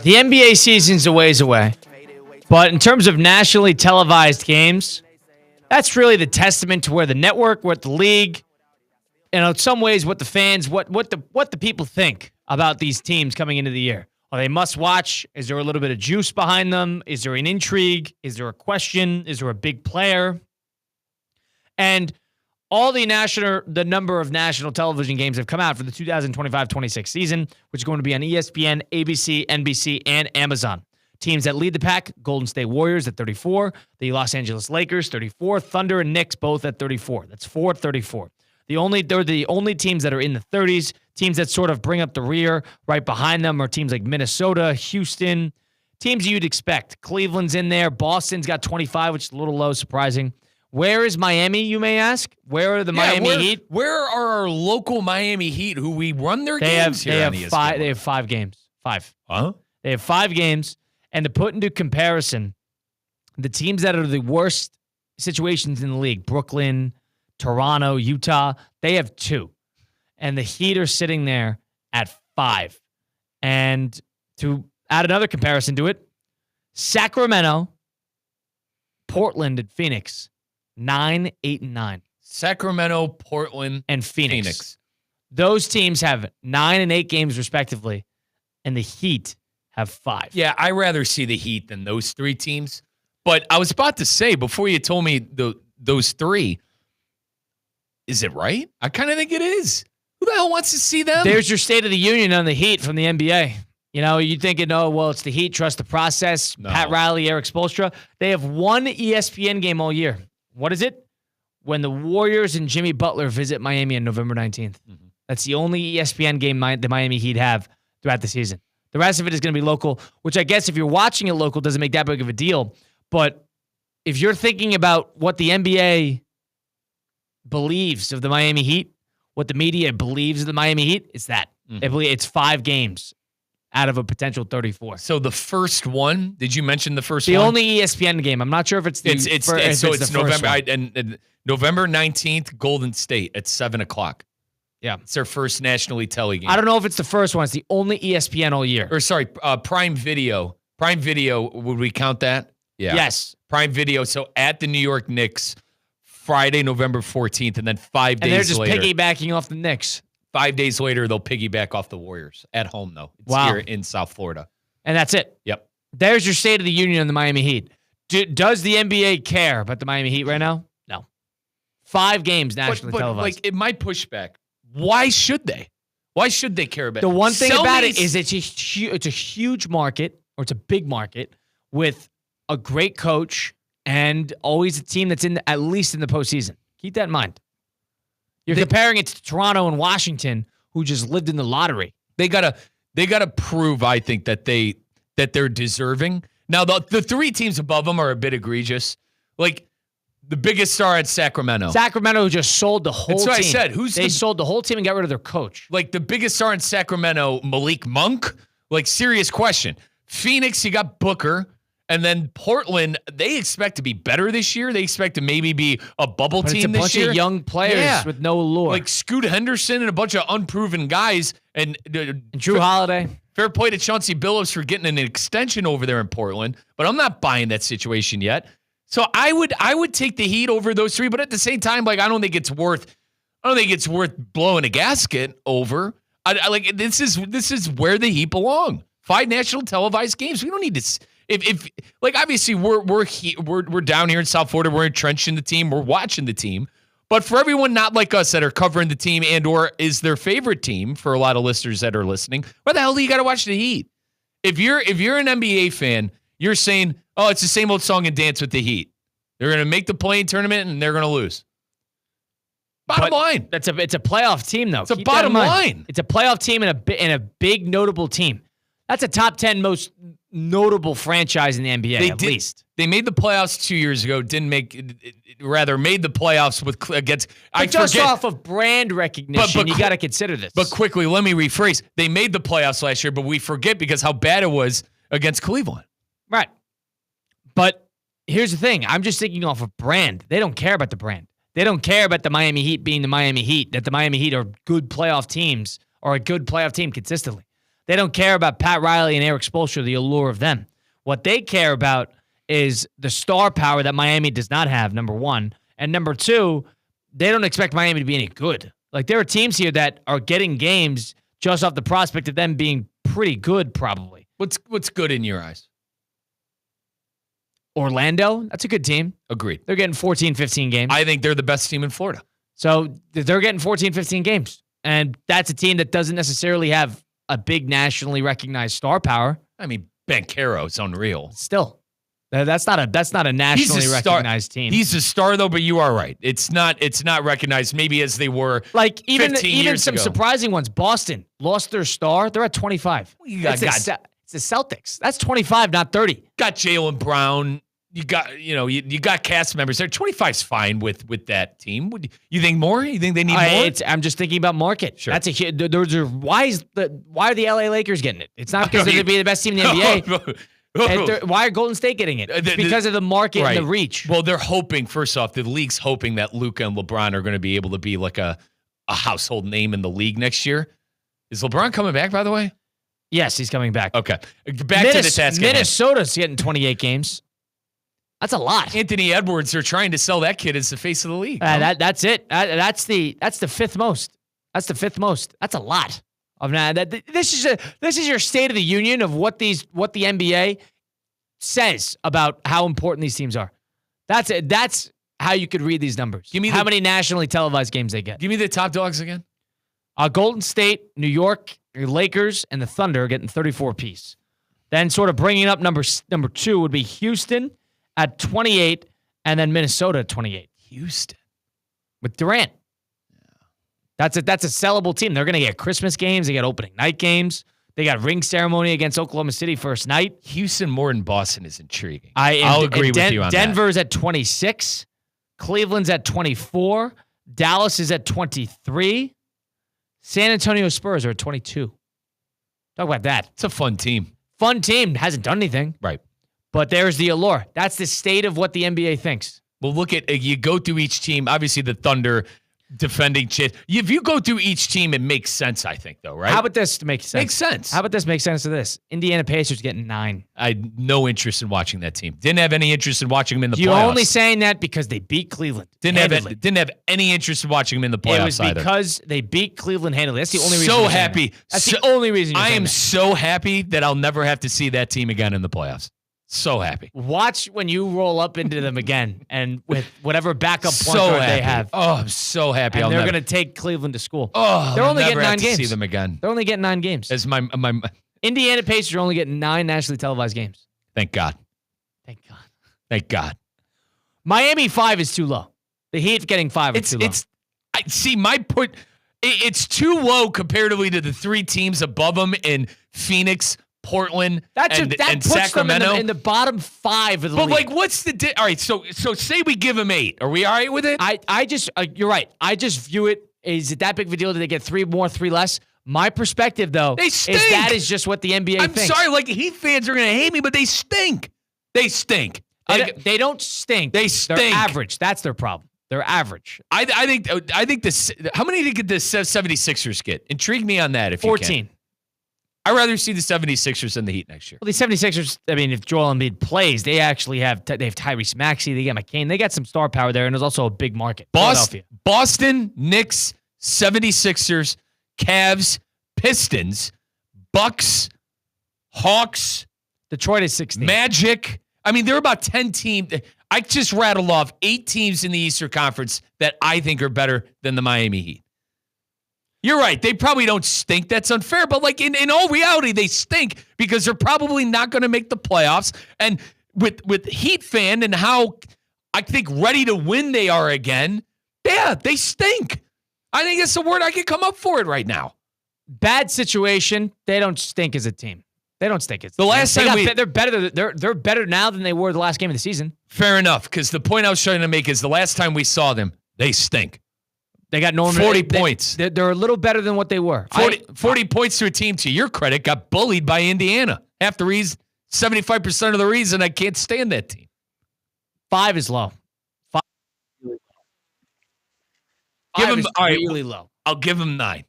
The NBA season's a ways away, but in terms of nationally televised games, that's really the testament to where the network, what the league, and in some ways what the fans, what the people think about these teams coming into the year. Are they must watch? Is there a little bit of juice behind them? Is there an intrigue? Is there a question? Is there a big player? And all the number of national television games have come out for the 2025-26 season, which is going to be on ESPN, ABC, NBC, and Amazon. Teams that lead the pack, Golden State Warriors at 34, the Los Angeles Lakers 34, Thunder and Knicks both at 34. That's 4-34. They're the only teams that are in the 30s. Teams that sort of bring up the rear right behind them are teams like Minnesota, Houston, teams you'd expect. Cleveland's in there. Boston's got 25, which is a little low, surprising. Where is Miami, you may ask? Where are the Miami Heat? Where are our local Miami Heat who we run their games here on ESPN? They have 5 games. 5. Huh? They have 5 games. And to put into comparison, the teams that are the worst situations in the league, Brooklyn, Toronto, Utah, they have 2. And the Heat are sitting there at 5. And to add another comparison to it, Sacramento, Portland, and Phoenix, 9, 8, and 9. Sacramento, Portland, and Phoenix. Those teams have 9 and 8 games respectively, and the Heat have 5. Yeah, I'd rather see the Heat than those 3 teams. But I was about to say, before you told me those 3, is it right? I kind of think it is. Who the hell wants to see them? There's your State of the Union on the Heat from the NBA. You know, you're thinking, oh, well, it's the Heat, trust the process. No. Pat Riley, Eric Spoelstra. They have 1 ESPN game all year. What is it? When the Warriors and Jimmy Butler visit Miami on November 19th. Mm-hmm. That's the only ESPN game the Miami Heat have throughout the season. The rest of it is going to be local, which I guess if you're watching it local doesn't make that big of a deal. But if you're thinking about what the NBA believes of the Miami Heat, what the media believes of the Miami Heat, it's that. Mm-hmm. It's 5 games out of a potential 34. So the first one, did you mention the first one? The only ESPN game. I'm not sure if it's the it's November and November 19th, Golden State at 7 o'clock. Yeah. It's their first nationally tele game. I don't know if it's the first one. It's the only ESPN all year. Or sorry, Prime Video. Prime Video, would we count that? Yeah. Yes. Prime Video. So at the New York Knicks, Friday, November 14th, and then 5 days later. And they're just piggybacking off the Knicks. 5 days later, they'll piggyback off the Warriors. At home, though. It's here in South Florida. And that's it. Yep. There's your State of the Union on the Miami Heat. Does the NBA care about the Miami Heat right now? No. 5 games nationally televised. Like, it might push back. Why should they? Why should they care about it? The one thing about it is it's a huge market, or it's a big market, with a great coach and always a team that's at least in the postseason. Keep that in mind. You're comparing it to Toronto and Washington, who just lived in the lottery. They gotta prove, I think, that they're deserving. Now the 3 teams above them are a bit egregious. Like the biggest star at Sacramento. Sacramento just sold the whole team. That's what I said. They sold the whole team and got rid of their coach. Like the biggest star in Sacramento, Malik Monk. Like, serious question. Phoenix, you got Booker. And then Portland, they expect to be better this year. They expect to maybe be a bubble team this year. It's a bunch of young players with no allure. Like Scoot Henderson and a bunch of unproven guys. And Drew Holiday. Fair play to Chauncey Billups for getting an extension over there in Portland. But I'm not buying that situation yet. So I would take the Heat over those 3. But at the same time, like, I don't think it's worth blowing a gasket over. I like, this is where the Heat belong. 5 national televised games. We don't need to. If like, obviously we're down here in South Florida, we're entrenched in the team, we're watching the team. But for everyone not like us that are covering the team and or is their favorite team, for a lot of listeners that are listening, why the hell do you got to watch the Heat? If you're an NBA fan, you're saying, oh, it's the same old song and dance with the Heat. They're going to make the play-in tournament and they're going to lose. Bottom line. It's a playoff team, though. It's a bottom line. It's a playoff team and a big notable team. That's a top 10 most notable franchise in the NBA, at least. They made the playoffs 2 years ago. Made the playoffs against. Just off of brand recognition, you got to consider this. But quickly, let me rephrase. They made the playoffs last year, but we forget because how bad it was against Cleveland. Right. But here's the thing. I'm just thinking off of brand. They don't care about the brand. They don't care about the Miami Heat being the Miami Heat, that the Miami Heat are good playoff teams or a good playoff team consistently. They don't care about Pat Riley and Eric Spoelstra, the allure of them. What they care about is the star power that Miami does not have, number one. And number two, they don't expect Miami to be any good. Like, there are teams here that are getting games just off the prospect of them being pretty good, probably. What's good in your eyes? Orlando, that's a good team. Agreed. They're getting 14, 15 games. I think they're the best team in Florida. So they're getting 14, 15 games. And that's a team that doesn't necessarily have a big nationally recognized star power. I mean, Banchero's unreal. Still, that's not a nationally recognized team. He's a star, though, but you are right. It's not recognized maybe as they were like even some ago. surprising ones. Boston lost their star. They're at 25. It's the Celtics. That's 25, not 30. Got Jaylen Brown. You got cast members there. 25's fine with that team. You think more? You think they need more? I'm just thinking about market. Sure. That's why are the LA Lakers getting it? It's not because they're going to be the best team in the NBA. Why are Golden State getting it? It's because of the market and the reach. Well, they're hoping, first off, the league's hoping that Luka and LeBron are going to be able to be like a household name in the league next year. Is LeBron coming back, by the way? Yes, he's coming back. Okay. Back to the task. Minnesota's getting 28 games. That's a lot. Anthony Edwards, they're trying to sell that kid as the face of the league. That's it. That's the fifth most. That's the fifth most. That's a lot. This is your State of the Union of what the NBA says about how important these teams are. That's it. That's how you could read these numbers. Give me how many nationally televised games they get. Give me the top dogs again. Golden State, New York, Lakers, and the Thunder are getting 34 apiece. Then sort of bringing up number two would be Houston at 28, and then Minnesota at 28. Houston. With Durant. Yeah. That's a sellable team. They're going to get Christmas games. They got opening night games. They got ring ceremony against Oklahoma City first night. Houston more than Boston is intriguing. I'll agree with you on Denver's that. at 26. Cleveland's at 24. Dallas is at 23. San Antonio Spurs are at 22. Talk about that. It's a fun team. Fun team. Hasn't done anything. Right. But there's the allure. That's the state of what the NBA thinks. Well, look at, you go through each team. Obviously, the Thunder defending shit. If you go through each team, it makes sense, I think, though, right? How about this to make sense? Makes sense. How about this make sense to this? Indiana Pacers getting 9. I had no interest in watching that team. Didn't have any interest in watching them in the playoffs. You're only saying that because they beat Cleveland. Didn't have any interest in watching them in the playoffs either. It was because they beat Cleveland handily. That's the only reason. So happy. That's the only reason. I am so happy that I'll never have to see that team again in the playoffs. So happy. Watch when you roll up into them again and with whatever backup point guard they have. Oh, I'm so happy. And they're going to take Cleveland to school. Oh, they're only getting 9 games. See them again. They're only getting 9 games. As my Indiana Pacers are only getting 9 nationally televised games. Thank God. Thank God. Thank God. Miami 5 is too low. The Heat getting 5 is too low. It's too low comparatively to the 3 teams above them in Phoenix, Portland, and puts Sacramento. Them in the bottom 5 of the league. But like, what's the all right? So say we give them 8. Are we all right with it? I just you're right. I just view it. Is it that big of a deal? Do they get 3 more, 3 less? My perspective, though, they stink. Is that is just what the NBA thinks. I'm sorry, like Heat fans are going to hate me, but they stink. They stink. They don't stink. They stink. They're average. That's their problem. They're average. I think this. How many did the 76ers get? Intrigue me on that. If 14. You can. I'd rather see the 76ers than the Heat next year. Well, the 76ers, I mean, if Joel Embiid plays, they actually have Tyrese Maxey, they got McCain, they got some star power there, and there's also a big market. Boston, Knicks, 76ers, Cavs, Pistons, Bucks, Hawks, Detroit is 16. Magic. I mean, there are about 10 teams. I just rattled off 8 teams in the Eastern Conference that I think are better than the Miami Heat. You're right. They probably don't stink. That's unfair. But like in all reality, they stink because they're probably not going to make the playoffs. And with Heat fan and how I think ready to win they are again, yeah, they stink. I think it's the word I can come up for it right now. Bad situation. They don't stink as a team. They don't stink as a team. The last time they're better. They're better now than they were the last game of the season. Fair enough. Because the point I was trying to make is the last time we saw them, they stink. They got Norman. 40 points. They're a little better than what they were. 40 points to a team, to your credit, got bullied by Indiana. 75% of the reason I can't stand that team. 5 is low. 5 Give them is really low. I'll give them 9.